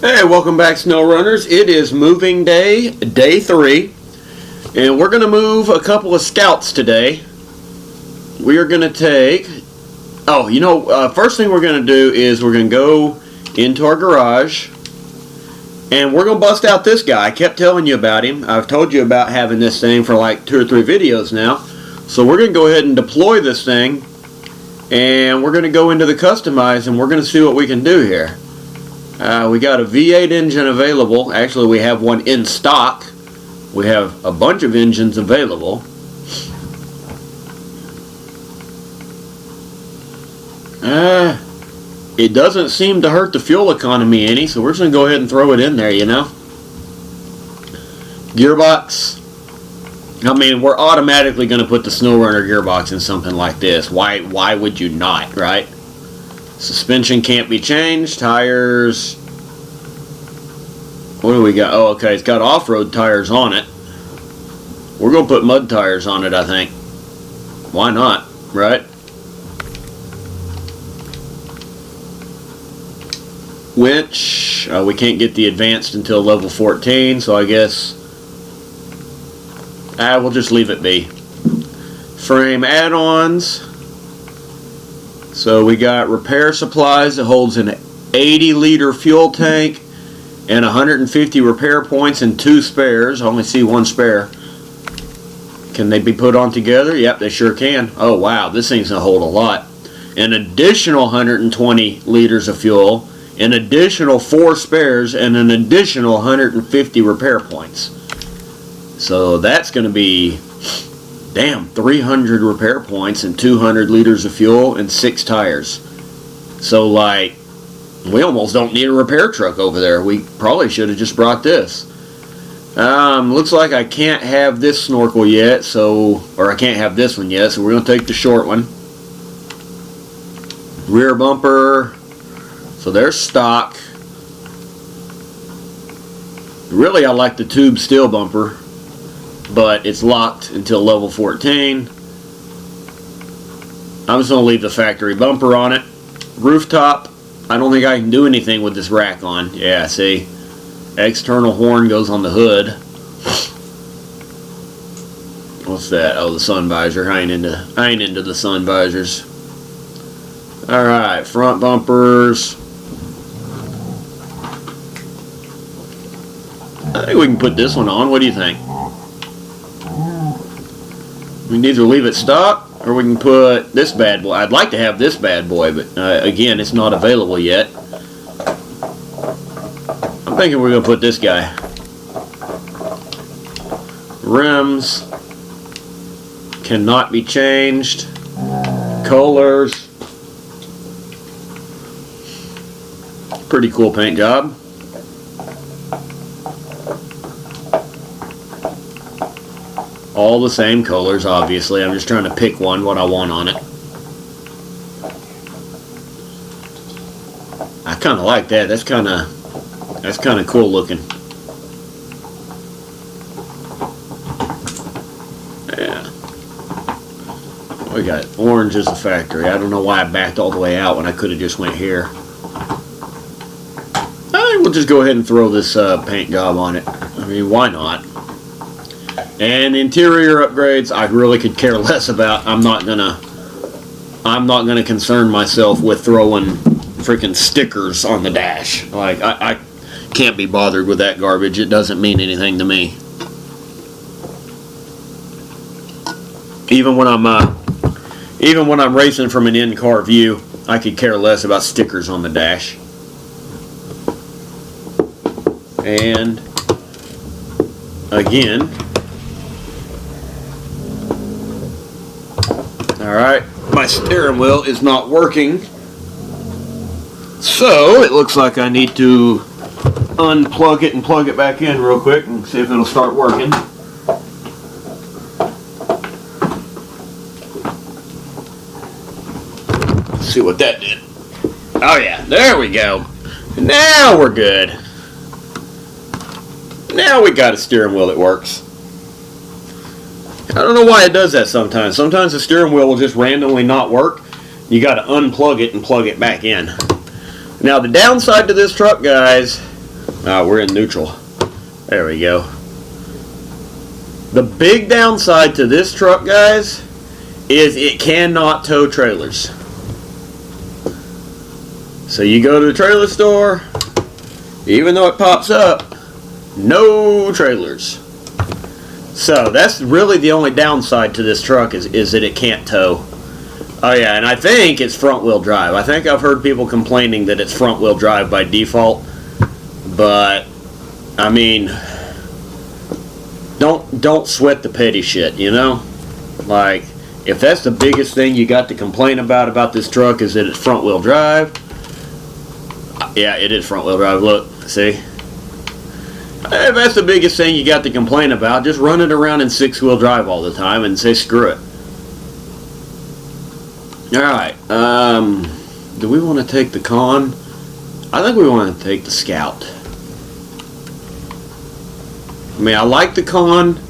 Hey, welcome back, SnowRunners. It is moving day, day 3, and we're going to move a couple of scouts today. We are going to take, first thing we're going to do is we're going to go into our garage, and we're going to bust out this guy. I kept telling you about him. I've told you about having this thing for like 2 or 3 videos now. So we're going to go ahead and deploy this thing, and we're going to go into the customize, and we're going to see what we can do here. We got a V8 engine available. Actually, we have one in stock. We have a bunch of engines available. It doesn't seem to hurt the fuel economy any, so we're just going to go ahead and throw it in there, you know. Gearbox. I mean, we're automatically going to put the SnowRunner gearbox in something like this. Why would you not, right? Suspension can't be changed. Tires. What do we got? Oh, okay. It's got off-road tires on it. We're going to put mud tires on it, I think. Why not, right? Winch. We can't get the advanced until level 14, so I guess we'll just leave it be. Frame add-ons. So we got repair supplies that holds an 80-liter fuel tank and 150 repair points and 2 spares. I only see 1 spare. Can they be put on together? Yep, they sure can. Oh wow, this thing's gonna hold a lot. An additional 120 liters of fuel, an additional 4 spares, and an additional 150 repair points. So that's gonna be, damn, 300 repair points and 200 liters of fuel and 6 tires. So, like, we almost don't need a repair truck over there. We probably should have just brought this. Looks like I can't have this snorkel yet, or I can't have this one yet, so we're going to take the short one. Rear bumper. So there's stock. Really, I like the tube steel bumper, but it's locked until level 14. I'm just going to leave the factory bumper on it. Rooftop, I don't think I can do anything with this rack on. Yeah, see? External horn goes on the hood. What's that? Oh, the sun visor. I ain't into the sun visors. Alright, front bumpers. I think we can put this one on. What do you think? We can either leave it stock, or we can put this bad boy. I'd like to have this bad boy, but again, it's not available yet. I'm thinking we're going to put this guy. Rims cannot be changed. Colors. Pretty cool paint job. All the same colors, obviously. I'm just trying to pick what I want on it. I kind of like that. That's kind of cool looking. Yeah. We got orange as a factory. I don't know why I backed all the way out when I could have just went here. I think we'll just go ahead and throw this paint job on it. I mean, why not? And interior upgrades, I really could care less about. I'm not gonna concern myself with throwing freaking stickers on the dash. Like I can't be bothered with that garbage. It doesn't mean anything to me. Even when I'm racing from an in-car view, I could care less about stickers on the dash. And again. Alright, my steering wheel is not working, so it looks like I need to unplug it and plug it back in real quick and see if it'll start working. Let's see what that did. Oh yeah, there we go. Now we're good. Now we got a steering wheel that works. I don't know why it does that sometimes. Sometimes the steering wheel will just randomly not work. You got to unplug it and plug it back in. Now the downside to this truck, guys, We're in neutral. There we go. The big downside to this truck, guys, is it cannot tow trailers. So you go to the trailer store, even though it pops up, no trailers. So that's really the only downside to this truck is that it can't tow. Oh yeah, and I think it's front wheel drive. I think I've heard people complaining that it's front wheel drive by default. But I mean, don't sweat the petty shit, you know? Like, if that's the biggest thing you got to complain about this truck is that it's front wheel drive. Yeah, it is front wheel drive. Look, see? If that's the biggest thing you got to complain about, just run it around in 6-wheel drive all the time and say screw it. Alright, do we want to take the Con? I think we want to take the Scout. I mean, I like the Con,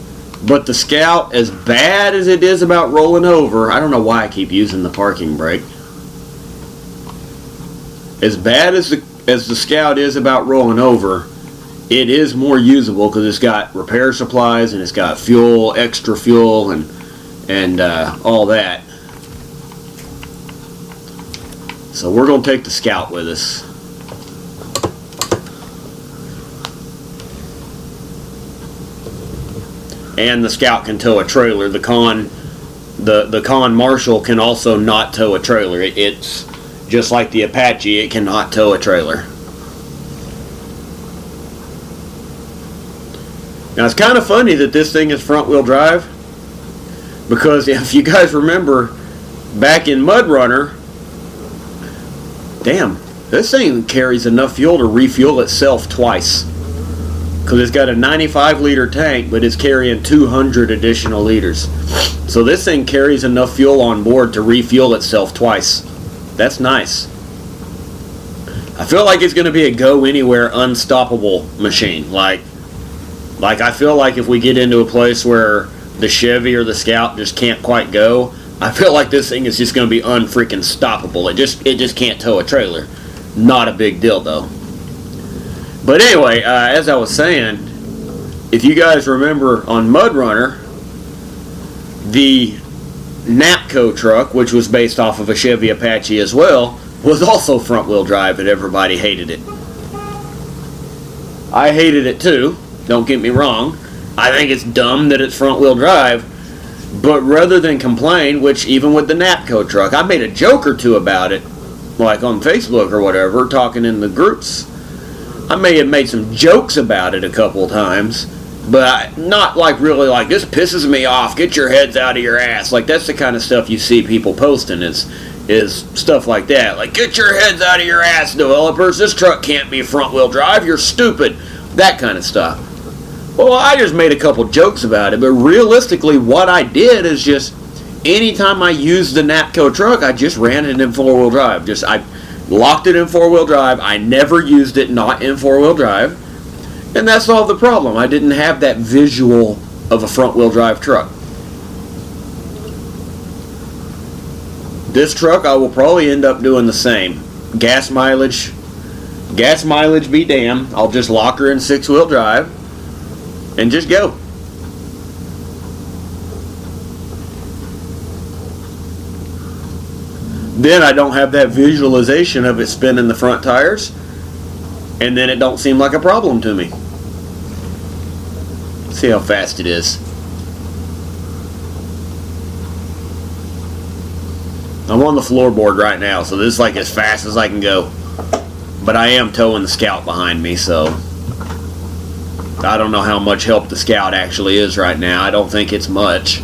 but the Scout, as bad as it is about rolling over, I don't know why I keep using the parking brake. As bad as the Scout is about rolling over, it is more usable because it's got repair supplies and it's got fuel, extra fuel, and all that. So we're going to take the Scout with us. And the Scout can tow a trailer. The Con Marshall can also not tow a trailer. It's just like the Apache, it cannot tow a trailer. Now it's kind of funny that this thing is front wheel drive, because if you guys remember back in SnowRunner, damn, this thing carries enough fuel to refuel itself twice. Because it's got a 95-liter tank, but it's carrying 200 additional liters. So this thing carries enough fuel on board to refuel itself twice. That's nice. I feel like it's going to be a go-anywhere, unstoppable machine. Like I feel like if we get into a place where the Chevy or the Scout just can't quite go, I feel like this thing is just going to be unfreaking stoppable. It just can't tow a trailer. Not a big deal, though. But anyway, as I was saying, if you guys remember on SnowRunner, the Napco truck, which was based off of a Chevy Apache as well, was also front-wheel drive, and everybody hated it. I hated it too, don't get me wrong. I think it's dumb that it's front-wheel drive, but rather than complain, which even with the Napco truck, I made a joke or two about it, like on Facebook or whatever, talking in the groups. I may have made some jokes about it a couple of times, but not like really like, this pisses me off, get your heads out of your ass. Like, that's the kind of stuff you see people posting is stuff like that. Like, get your heads out of your ass, developers, this truck can't be front wheel drive, you're stupid. That kind of stuff. Well, I just made a couple jokes about it, but realistically what I did is just, anytime I used the Napco truck, I just ran it in 4-wheel drive. I locked it in 4-wheel drive. I never used it not in 4-wheel drive. And that solved the problem. I didn't have that visual of a front-wheel drive truck. This truck, I will probably end up doing the same. Gas mileage be damned. I'll just lock her in 6-wheel drive and just go. Then I don't have that visualization of it spinning the front tires, and then it don't seem like a problem to me. See how fast it is. I'm on the floorboard right now, so this is like as fast as I can go. But I am towing the Scout behind me, so I don't know how much help the Scout actually is right now. I don't think it's much.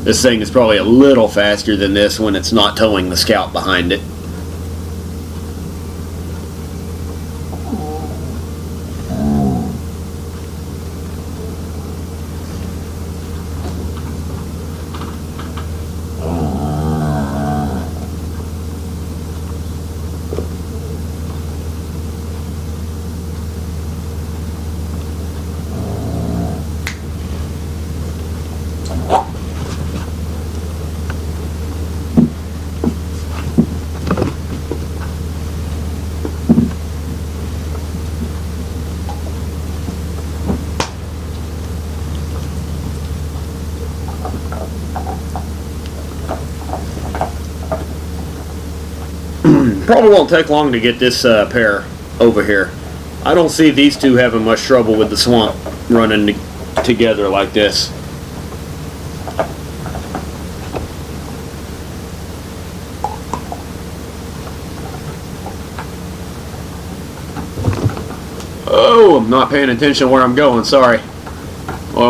This thing is probably a little faster than this when it's not towing the Scout behind it. Probably won't take long to get this pair over here. I don't see these two having much trouble with the swamp running together like this. Oh, I'm not paying attention where I'm going, sorry. I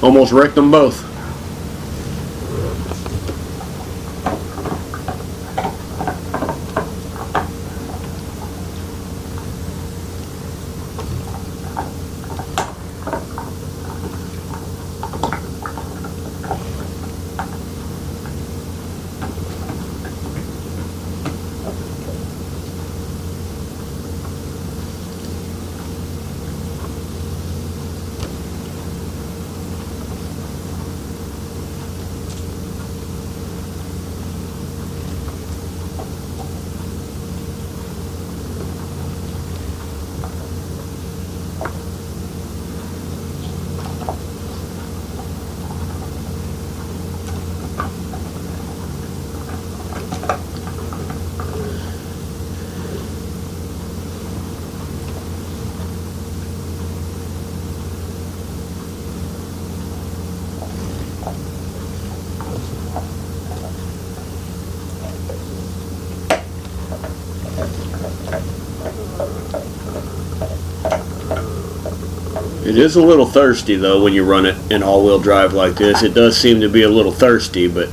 almost wrecked them both. It is a little thirsty though when you run it in all-wheel drive like this. It does seem to be a little thirsty, but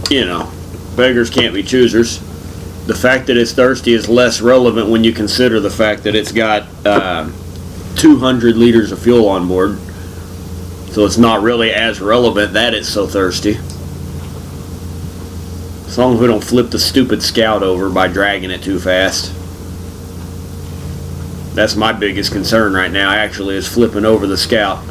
you know, beggars can't be choosers. The fact that it's thirsty is less relevant when you consider the fact that it's got 200 liters of fuel on board. So it's not really as relevant that it's so thirsty. As long as we don't flip the stupid Scout over by dragging it too fast. That's my biggest concern right now, actually, is flipping over the Scout.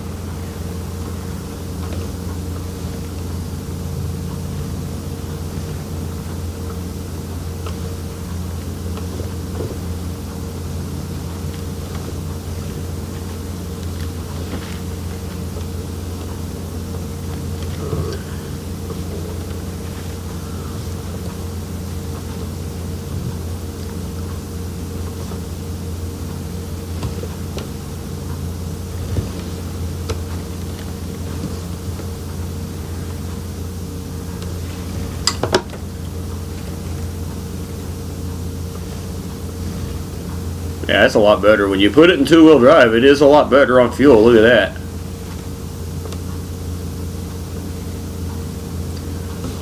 Yeah, that's a lot better. When you put it in two-wheel drive, it is a lot better on fuel. Look at that.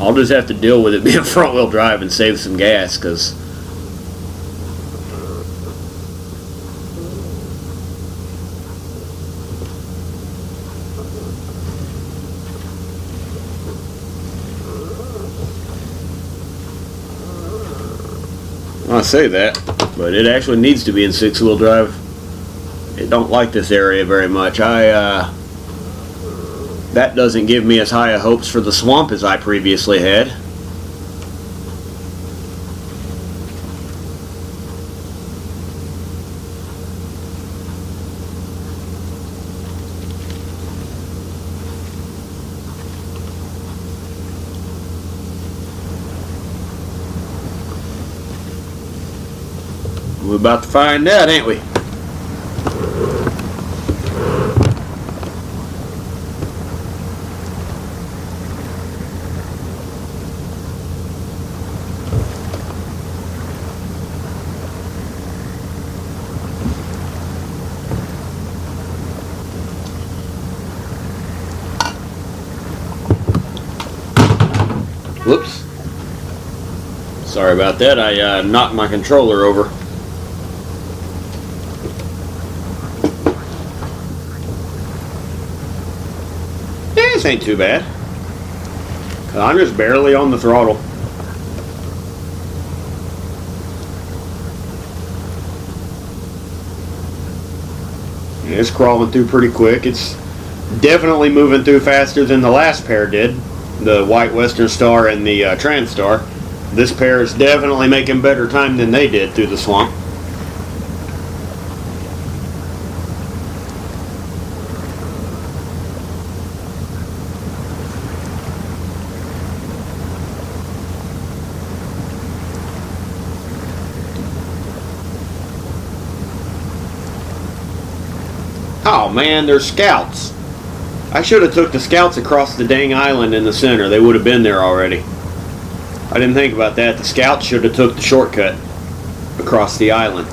I'll just have to deal with it being front-wheel drive and save some gas, because I say that, but it actually needs to be in six-wheel drive. It don't like this area very much. That doesn't give me as high of hopes for the swamp as I previously had. We're about to find out, ain't we? Whoops. Sorry about that. I knocked my controller over. This ain't too bad. I'm just barely on the throttle. It's crawling through pretty quick. It's definitely moving through faster than the last pair did. The White Western Star and the Transstar. This pair is definitely making better time than they did through the swamp. Oh man, there's scouts. I should have took the scouts across the dang island in the center. They would have been there already. I didn't think about that. The scouts should have took the shortcut across the island.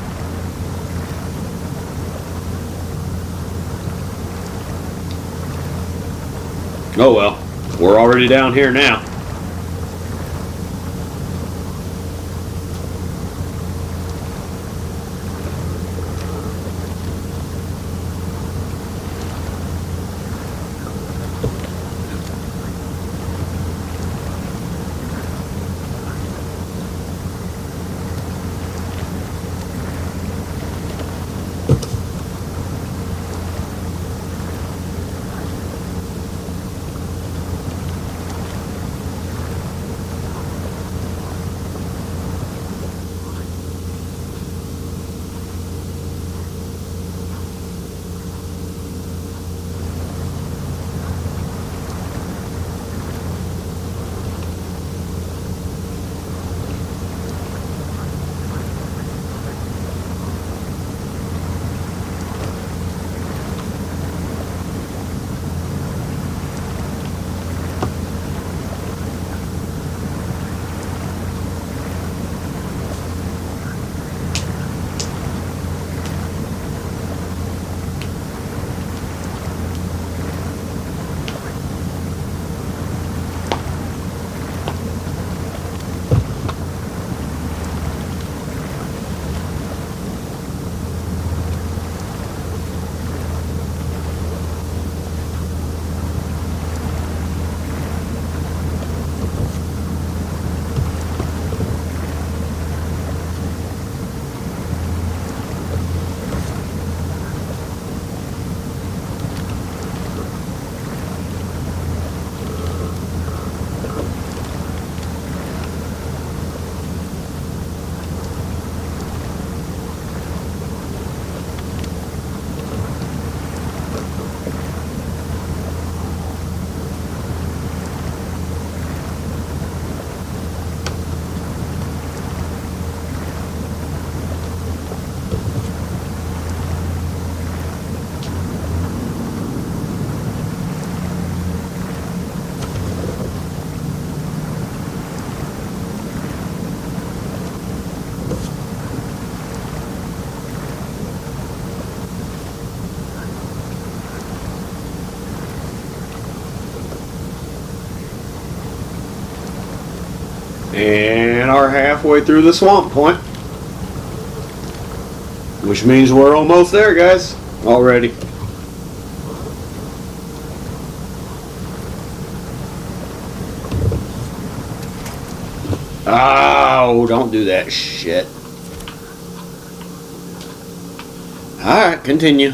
Oh well, we're already down here now. And are halfway through the swamp point. Which means we're almost there, guys. Already. Oh, don't do that shit. Alright, continue.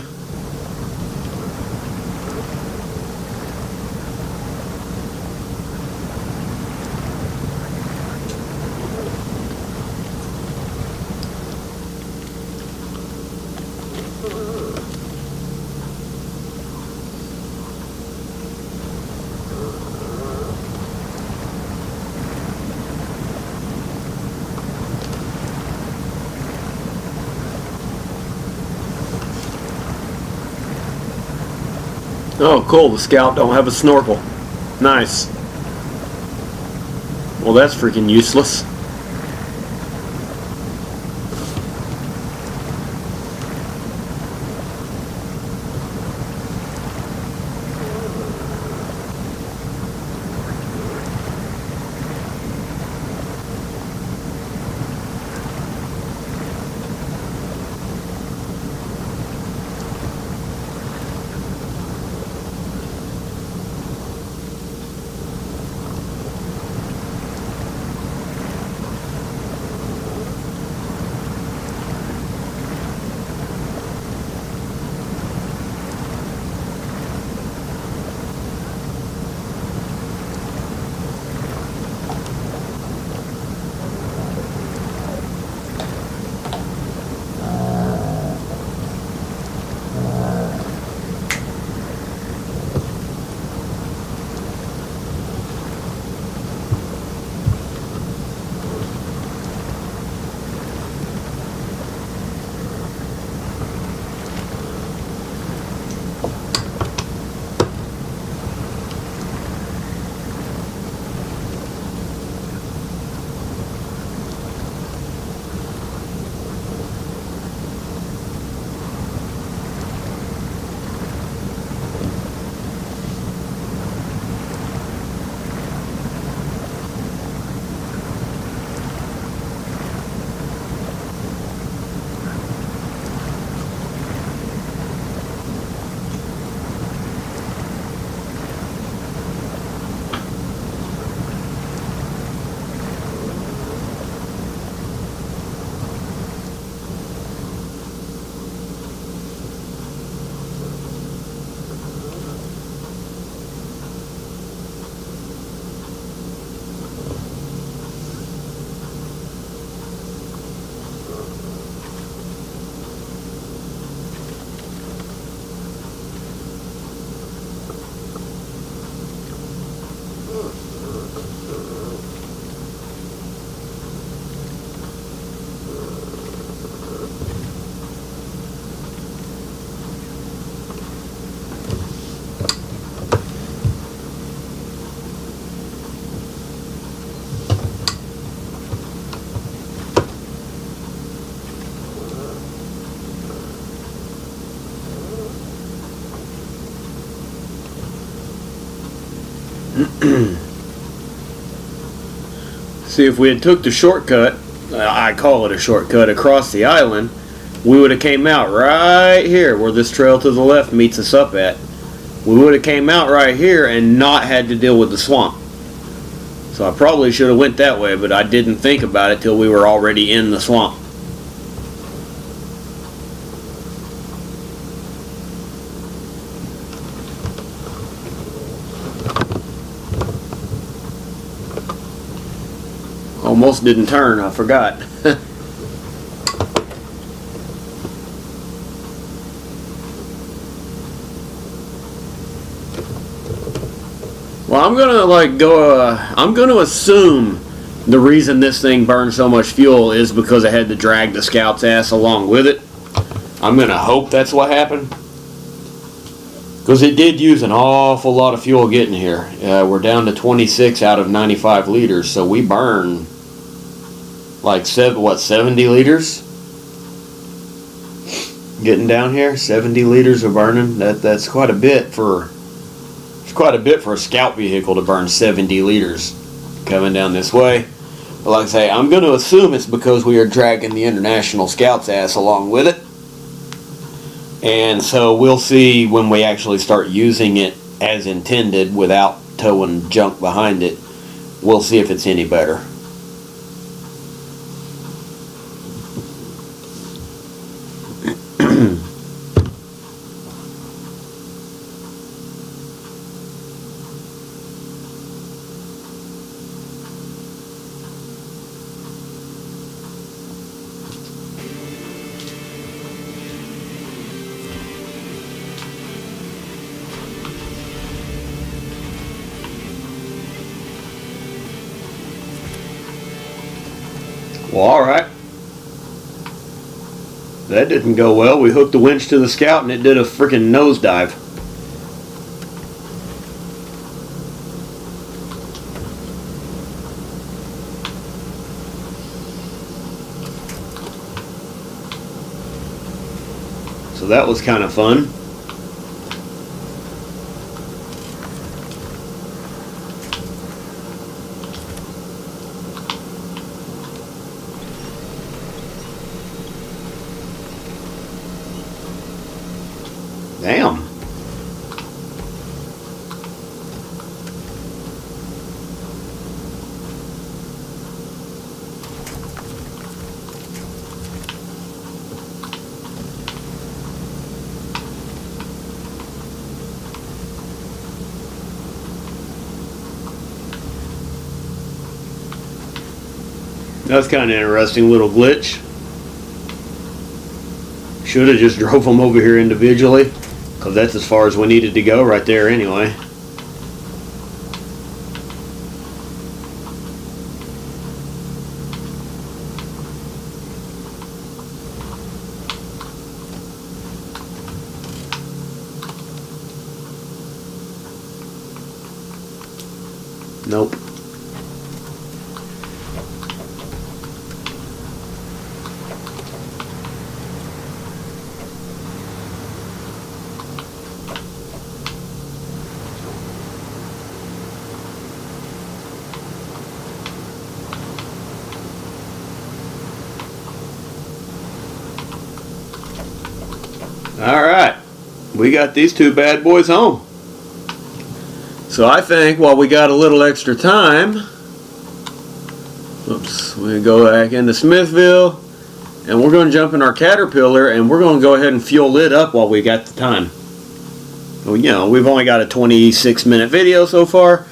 Oh, cool. The Scout don't have a snorkel. Nice. Well, that's freaking useless. See, if we had took the shortcut, I call it a shortcut, across the island, we would have came out right here where this trail to the left meets us up at. We would have came out right here and not had to deal with the swamp. So I probably should have went that way, but I didn't think about it till we were already in the swamp. Almost didn't turn, I forgot. Well, I'm gonna assume the reason this thing burned so much fuel is because it had to drag the scout's ass along with it. I'm gonna hope that's what happened, because it did use an awful lot of fuel getting here. We're down to 26 out of 95 liters, so we burn like 70 liters getting down here. 70 liters of burning. That's quite a bit for. It's quite a bit for a scout vehicle to burn 70 liters coming down this way. But like I say, I'm going to assume it's because we are dragging the International Scout's ass along with it. And so we'll see when we actually start using it as intended without towing junk behind it. We'll see if it's any better. Well, alright. That didn't go well. We hooked the winch to the Scout and it did a freaking nosedive. So that was kind of fun. Damn. That's kind of interesting little glitch. Should have just drove them over here individually, because that's as far as we needed to go right there anyway. Nope. Alright, we got these two bad boys home. So I think while we got a little extra time, we go back into Smithville, and we're going to jump in our Caterpillar, and we're going to go ahead and fuel it up while we got the time. Well, you know, we've only got a 26-minute video so far.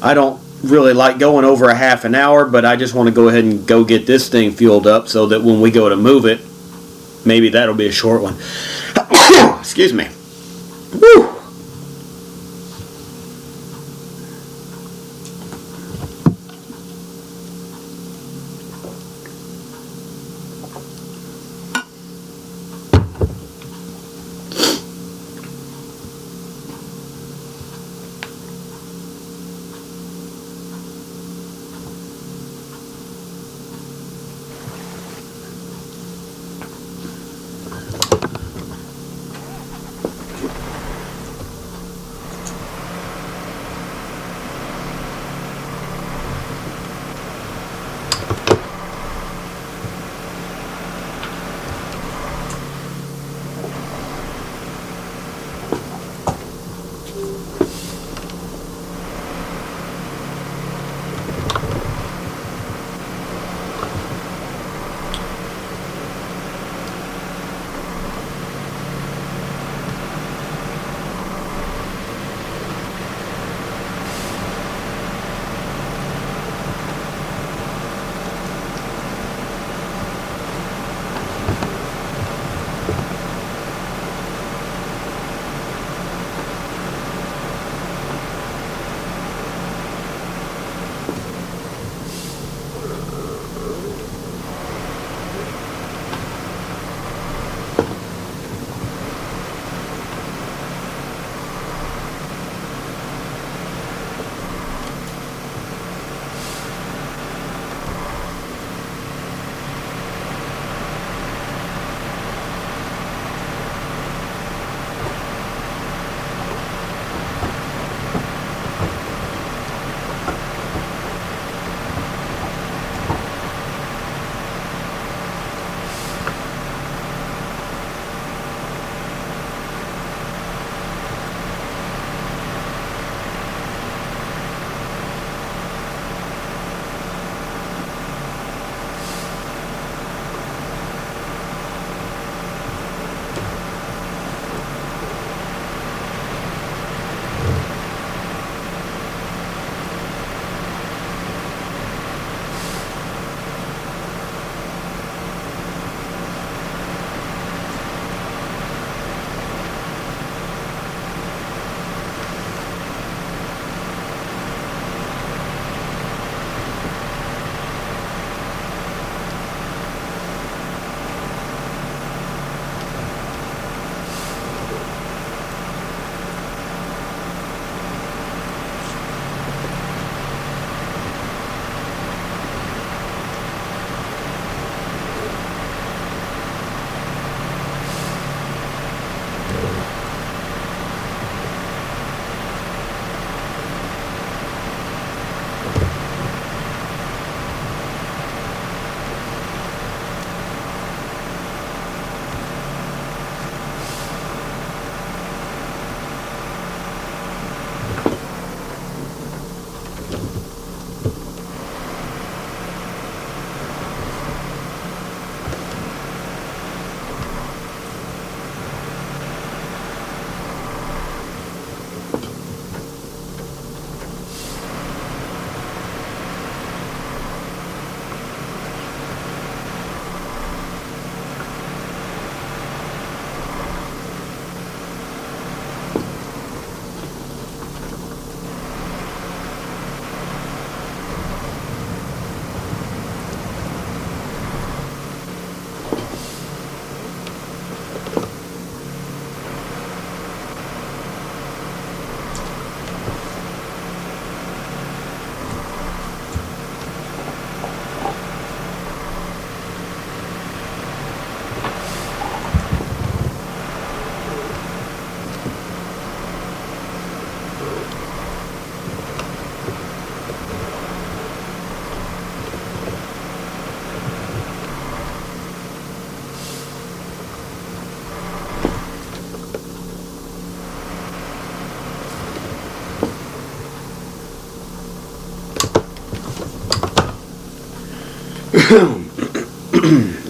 I don't really like going over a half an hour, but I just want to go ahead and go get this thing fueled up so that when we go to move it, maybe that'll be a short one. Excuse me. Woo!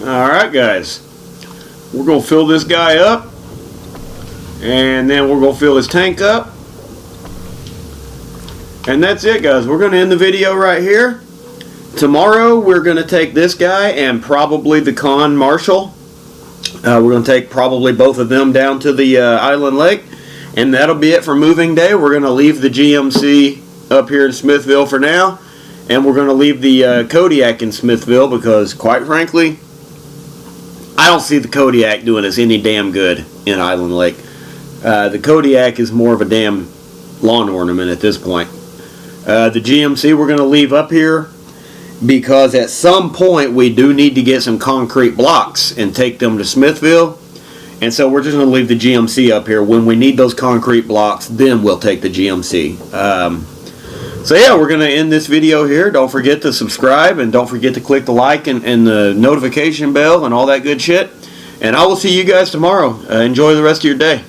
Alright guys, we're going to fill this guy up, and then we're going to fill his tank up, and that's it guys. We're going to end the video right here. Tomorrow we're going to take this guy and probably the Con Marshal. We're going to take probably both of them down to the island lake, and that'll be it for moving day. We're going to leave the GMC up here in Smithville for now, and we're going to leave the Kodiak in Smithville because, quite frankly, I don't see the Kodiak doing us any damn good in Island Lake. The Kodiak is more of a damn lawn ornament at this point. The GMC we're going to leave up here because at some point we do need to get some concrete blocks and take them to Smithville. And so we're just going to leave the GMC up here. When we need those concrete blocks, then we'll take the GMC. So yeah, we're going to end this video here. Don't forget to subscribe, and don't forget to click the like and the notification bell and all that good shit. And I will see you guys tomorrow. Enjoy the rest of your day.